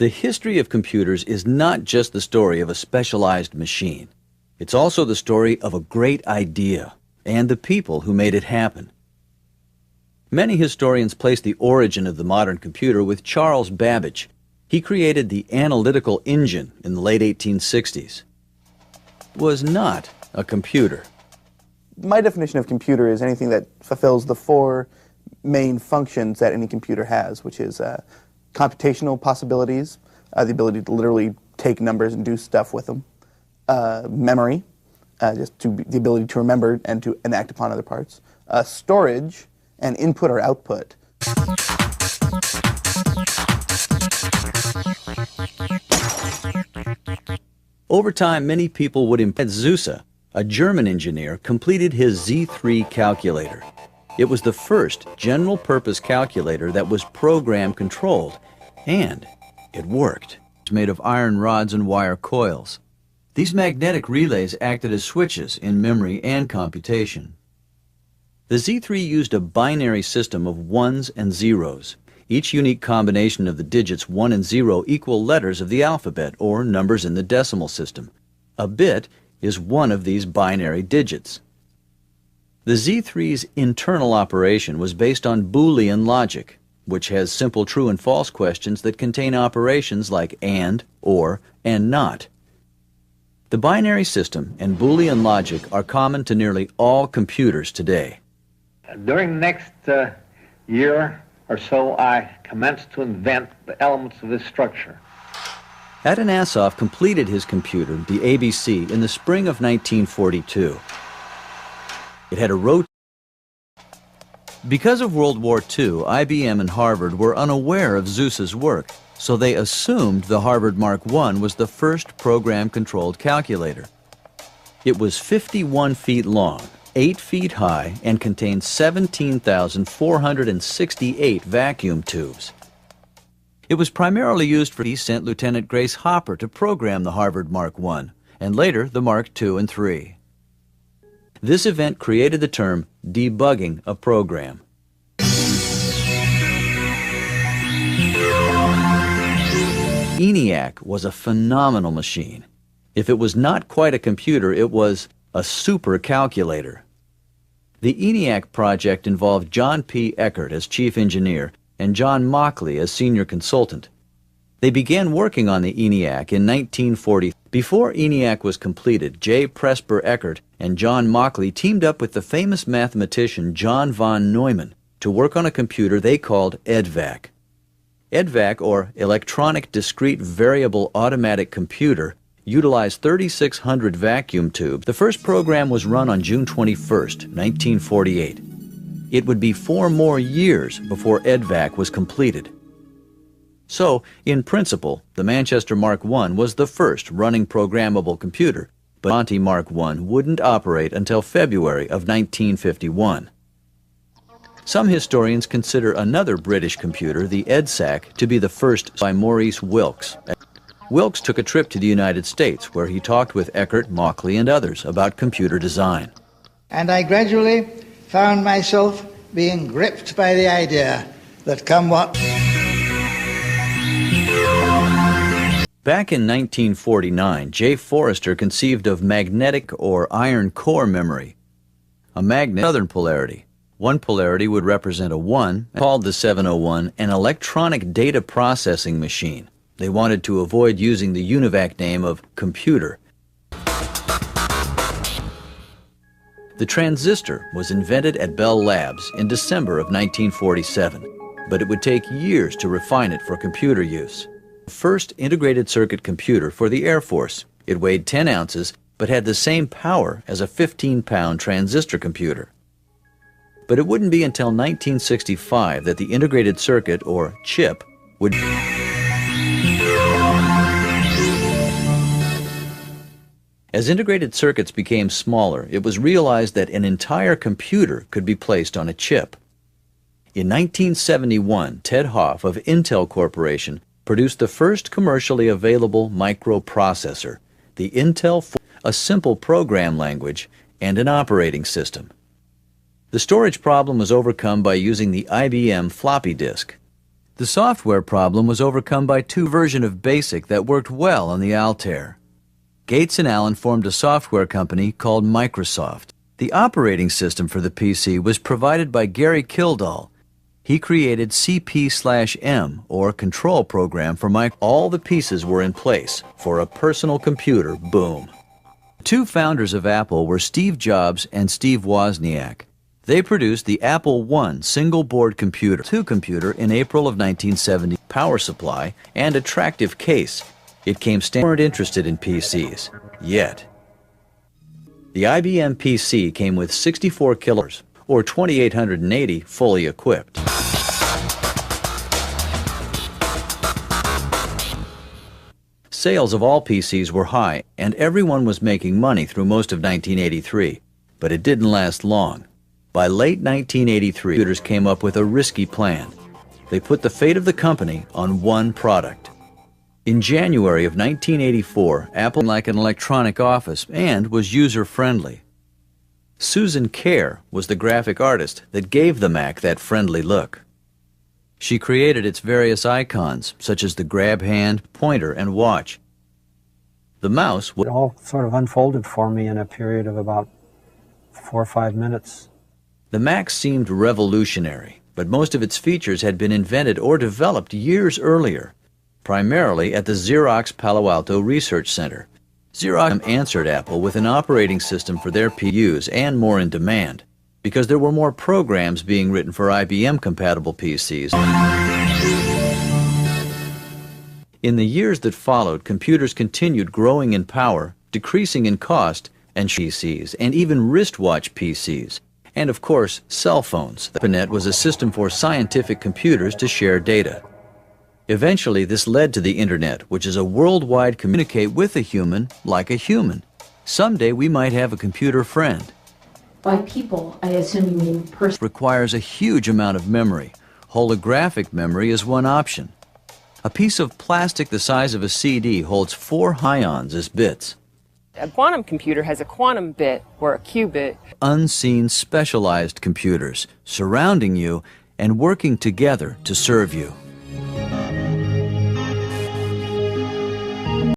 The history of computers is not just the story of a specialized machine. It's also the story of a great idea and the people who made it happen. Many historians place the origin of the modern computer with Charles Babbage. He created the analytical engine in the late 1860s. It was not a computer. My definition of computer is anything that fulfills the four main functions that any computer has, which is computational possibilities, the ability to literally take numbers and do stuff with them, memory, the ability to remember and act upon other parts, storage, and input or output. Over time, many people would implement Zuse, a German engineer, completed his Z3 calculator. It was the first general-purpose calculator that was program-controlled, and it worked. It was made of iron rods and wire coils. These magnetic relays acted as switches in memory and computation. The Z3 used a binary system of ones and zeros. Each unique combination of the digits 1 and 0 equal letters of the alphabet, or numbers in the decimal system. A bit is one of these binary digits. The Z3's internal operation was based on Boolean logic, which has simple true and false questions that contain operations like and, or, and not. The binary system and Boolean logic are common to nearly all computers today. During the next year or so, I commenced to invent the elements of this structure. Atanasoff completed his computer, the ABC, in the spring of 1942. It had a rotating. Because of World War II, IBM and Harvard were unaware of Zuse's work, so they assumed the Harvard Mark I was the first program-controlled calculator. It was 51 feet long, 8 feet high, and contained 17,468 vacuum tubes. It was primarily used for he sent Lieutenant Grace Hopper to program the Harvard Mark I, and later the Mark II and III. This event created the term debugging a program. ENIAC was a phenomenal machine. If it was not quite a computer, it was a super calculator. The ENIAC project involved John P. Eckert as chief engineer and John Mauchly as senior consultant. They began working on the ENIAC in 1940. Before ENIAC was completed, J. Presper Eckert and John Mauchly teamed up with the famous mathematician John von Neumann to work on a computer they called EDVAC. EDVAC, or Electronic Discrete Variable Automatic Computer, utilized 3,600 vacuum tubes. The first program was run on June 21, 1948. It would be 4 more years before EDVAC was completed. So, in principle, the Manchester Mark I was the first running programmable computer, but Monty Mark I wouldn't operate until February of 1951. Some historians consider another British computer, the EDSAC, to be the first by Maurice Wilkes. Wilkes took a trip to the United States where he talked with Eckert, Mauchly, and others about computer design. And I gradually found myself being gripped by the idea that come what... Back in 1949, J. Forrester conceived of magnetic or iron core memory. A magnet southern polarity. One polarity would represent a 1, called the 701, an electronic data processing machine. They wanted to avoid using the UNIVAC name of computer. The transistor was invented at Bell Labs in December of 1947, but it would take years to refine it for computer use. The first integrated circuit computer for the Air Force. It weighed 10 ounces, but had the same power as a 15-pound transistor computer. But it wouldn't be until 1965 that the integrated circuit, or chip, would... As integrated circuits became smaller, it was realized that an entire computer could be placed on a chip. In 1971, Ted Hoff of Intel Corporation produced the first commercially available microprocessor, the Intel 4, a simple program language, and an operating system. The storage problem was overcome by using the IBM floppy disk. The software problem was overcome by two versions of BASIC that worked well on the Altair. Gates and Allen formed a software company called Microsoft. The operating system for the PC was provided by Gary Kildall. He created CP/M, or Control Program for Microsoft. All the pieces were in place for a personal computer boom. Two founders of Apple were Steve Jobs and Steve Wozniak. They produced the Apple I single-board computer in April of 1970. Power supply and attractive case. It came standard. Weren't interested in PCs yet. The IBM PC came with 64 kilos, or 2,880 fully equipped. Sales of all PCs were high, and everyone was making money through most of 1983. But it didn't last long. By late 1983, computers came up with a risky plan. They put the fate of the company on one product. In January of 1984, Apple was like an electronic office and was user-friendly. Susan Kare was the graphic artist that gave the Mac that friendly look. She created its various icons, such as the grab hand, pointer, and watch. The mouse was... It all sort of unfolded for me in a period of about 4 or 5 minutes. The Mac seemed revolutionary, but most of its features had been invented or developed years earlier, primarily at the Xerox Palo Alto Research Center. Xerox answered Apple with an operating system for their PUs and more in demand, because there were more programs being written for IBM-compatible PCs. In the years that followed, computers continued growing in power, decreasing in cost, and PCs, and even wristwatch PCs. And of course, cell phones. The ARPANET was a system for scientific computers to share data. Eventually, this led to the Internet, which is a worldwide communicate with a human like a human. Someday we might have a computer friend. By people, I assume you mean person. Requires a huge amount of memory. Holographic memory is one option. A piece of plastic the size of a CD holds 4 ions as bits. A quantum computer has a quantum bit, or a qubit. Unseen, specialized computers surrounding you and working together to serve you.